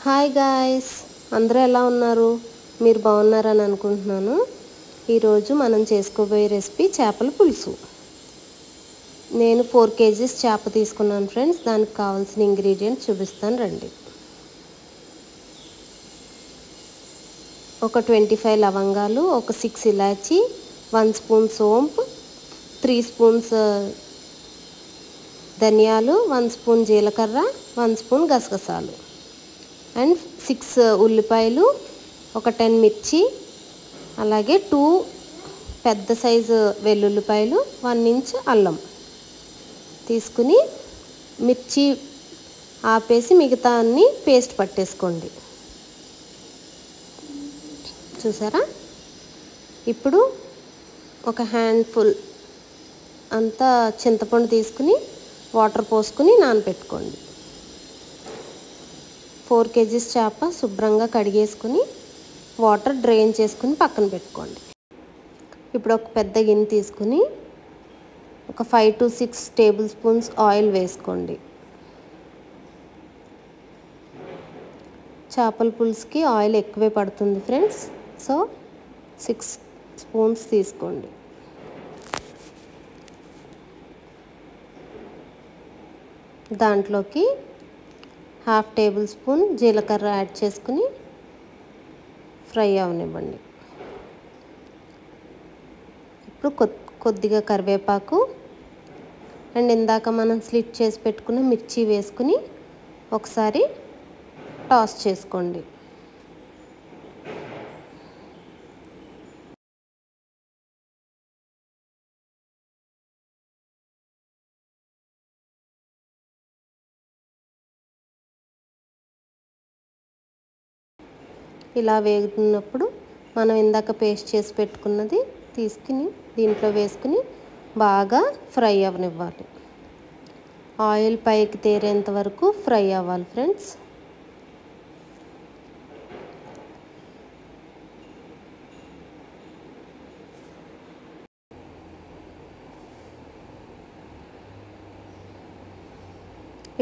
Hi guys, అందరూ ఎలా ఉన్నారు? మీరు బాగున్నారని అనుకుంటున్నాను. ఈరోజు మనం చేసుకోబోయే రెసిపీ చేపల పులుసు. నేను 4 kgs చేప తీసుకున్నాను ఫ్రెండ్స్. దానికి కావాల్సిన ఇంగ్రీడియంట్స్ చూపిస్తాను రండి. ఒక 25 లవంగాలు, ఒక 6 ఇలాచి, 1 స్పూన్ సోంపు, 3 స్పూన్స్ ధనియాలు, 1 స్పూన్ జీలకర్ర, 1 స్పూన్ గసగసాలు అండ్ 6 ఉల్లిపాయలు, ఒక 10 మిర్చి, అలాగే 2 పెద్ద సైజు వెల్లుల్లిపాయలు, 1 ఇంచ్ అల్లం తీసుకుని మిర్చి ఆపేసి మిగతా అన్ని పేస్ట్ పట్టేసుకోండి. చూసారా? ఇప్పుడు ఒక హ్యాండ్ఫుల్ అంతా చింతపండు తీసుకుని వాటర్ పోసుకుని నానబెట్టుకోండి. 4 kgs చేప శుభ్రంగా కడిగేసుకుని వాటర్ డ్రైన్ చేసుకుని పక్కన పెట్టుకోండి. ఇప్పుడు ఒక పెద్ద గిన్నె తీసుకుని ఒక 5 to 6 టేబుల్ స్పూన్స్ ఆయిల్ వేసుకోండి. చేపల పులుసుకి ఆయిల్ ఎక్కువే పడుతుంది ఫ్రెండ్స్, సో 6 స్పూన్స్ తీసుకోండి. దాంట్లోకి 1/2 టేబుల్ స్పూన్ జీలకర్ర యాడ్ చేసుకుని ఫ్రై అవనివ్వండి. ఇప్పుడు కొద్దిగా కరివేపాకు అండ్ ఇందాక మనం స్లిట్ చేసి పెట్టుకున్న మిర్చి వేసుకుని ఒకసారి టాస్ చేసుకోండి. ఇలా వేగుతున్నప్పుడు మనం ఇందాక పేస్ట్ చేసి పెట్టుకున్నది తీసుకుని దీంట్లో వేసుకుని బాగా ఫ్రై అవనివ్వాలి. ఆయిల్ పైకి తేరేంత వరకు ఫ్రై అవ్వాలి ఫ్రెండ్స్.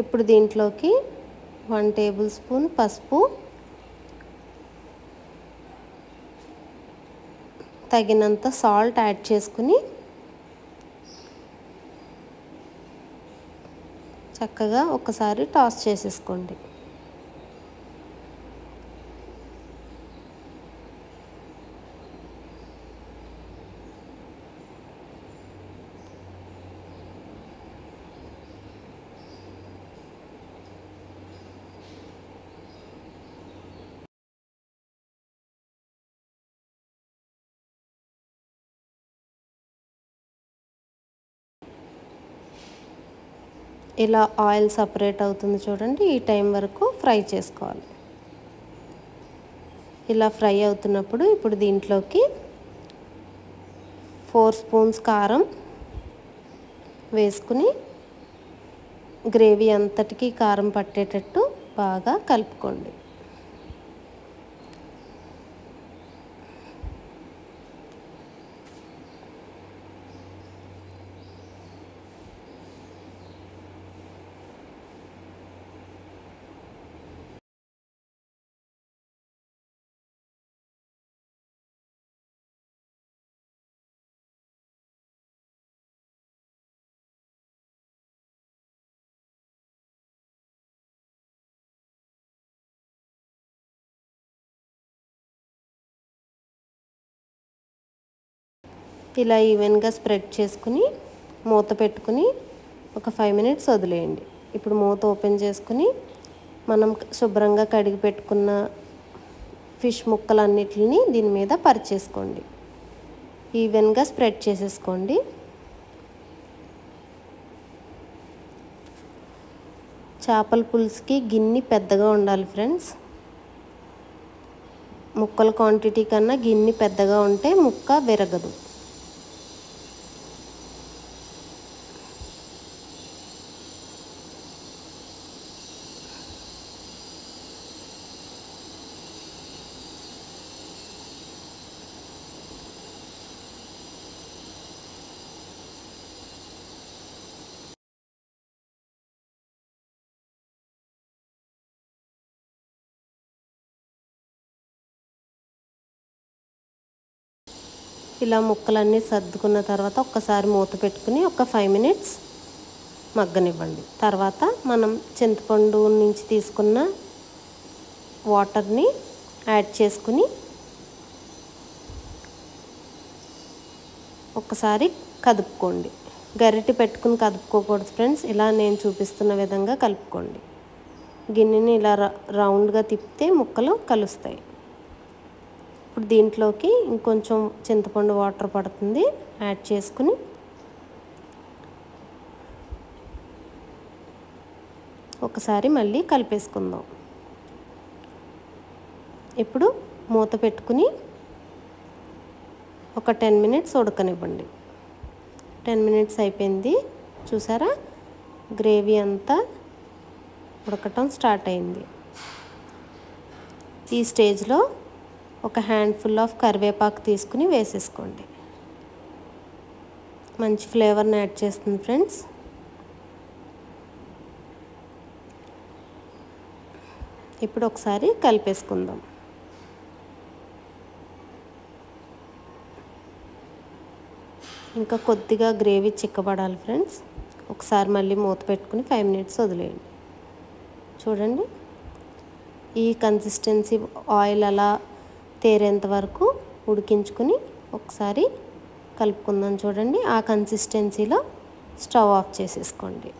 ఇప్పుడు దీంట్లోకి 1 టేబుల్ స్పూన్ పసుపు, తగినంత సాల్ట్ యాడ్ చేసుకుని చక్కగా ఒకసారి టాస్ చేసేసుకోండి. ఇలా ఆయిల్ సపరేట్ అవుతుంది చూడండి, ఈ టైం వరకు ఫ్రై చేసుకోవాలి. ఇలా ఫ్రై అవుతున్నప్పుడు ఇప్పుడు దీంట్లోకి 4 స్పూన్స్ కారం వేసుకుని గ్రేవీ అంతటికీ కారం పట్టేటట్టు బాగా కలుపుకోండి. ఇలా ఈవెన్గా స్ప్రెడ్ చేసుకుని మూత పెట్టుకుని ఒక 5 minutes వదిలేయండి. ఇప్పుడు మూత ఓపెన్ చేసుకుని మనం శుభ్రంగా కడిగి పెట్టుకున్న ఫిష్ ముక్కలన్నిటిని దీని మీద పరిచేసుకోండి. ఈవెన్గా స్ప్రెడ్ చేసేసుకోండి. చేపల పులుసుకి గిన్నె పెద్దగా ఉండాలి ఫ్రెండ్స్. ముక్కల క్వాంటిటీ కన్నా గిన్నె పెద్దగా ఉంటే ముక్క విరగదు. ఇలా ముక్కలన్నీ సర్దుకున్న తర్వాత ఒక్కసారి మూత పెట్టుకుని ఒక 5 మినిట్స్ మగ్గనివ్వండి. తర్వాత మనం చింతపండు నుంచి తీసుకున్న వాటర్ని యాడ్ చేసుకుని ఒకసారి కదుపుకోండి. గరిటె పెట్టుకుని కదుపుకోకూడదు ఫ్రెండ్స్, ఇలా నేను చూపిస్తున్న విధంగా కలుపుకోండి. గిన్నెని ఇలా రౌండ్గా తిప్పితే ముక్కలు కలుస్తాయి. ఇప్పుడు దీంట్లోకి ఇంకొంచెం చింతపండు వాటర్ పడుతుంది, యాడ్ చేసుకుని ఒకసారి మళ్ళీ కలిపేసుకుందాం. ఇప్పుడు మూత పెట్టుకుని ఒక 10 మినిట్స్ ఉడకనివ్వండి. 10 మినిట్స్ అయిపోయింది, చూసారా గ్రేవీ అంతా ఉడకటం స్టార్ట్ అయింది. ఈ స్టేజ్లో ఒక హ్యాండ్ఫుల్ ఆఫ్ కరివేపాకు తీసుకుని వేసేసుకోండి. మంచి ఫ్లేవర్ని యాడ్ చేస్తుంది ఫ్రెండ్స్. ఇప్పుడు ఒకసారి కలిపేసుకుందాం. ఇంకా కొద్దిగా గ్రేవీ చిక్కబడాలి ఫ్రెండ్స్. ఒకసారి మళ్ళీ మూత పెట్టుకుని 5 మినిట్స్ వదిలేయండి. చూడండి ఈ కన్సిస్టెన్సీ, ఆయిల్ అలా తేరేంత వరకు ఉడికించుకుని ఒకసారి కలుపుకుందాం. చూడండి ఆ కన్సిస్టెన్సీలో స్టవ్ ఆఫ్ చేసేసుకోండి.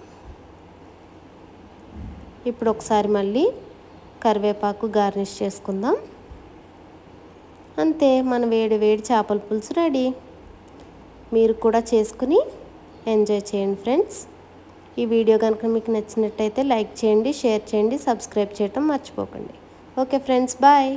ఇప్పుడు ఒకసారి మళ్ళీ కరివేపాకు గార్నిష్ చేసుకుందాం. అంతే, మన వేడి వేడి చేపల పులుసు రెడీ. మీరు కూడా చేసుకుని ఎంజాయ్ చేయండి ఫ్రెండ్స్. ఈ వీడియో కనుక మీకు నచ్చినట్టయితే లైక్ చేయండి, షేర్ చేయండి, సబ్స్క్రైబ్ చేయటం మర్చిపోకండి. Okay friends, bye.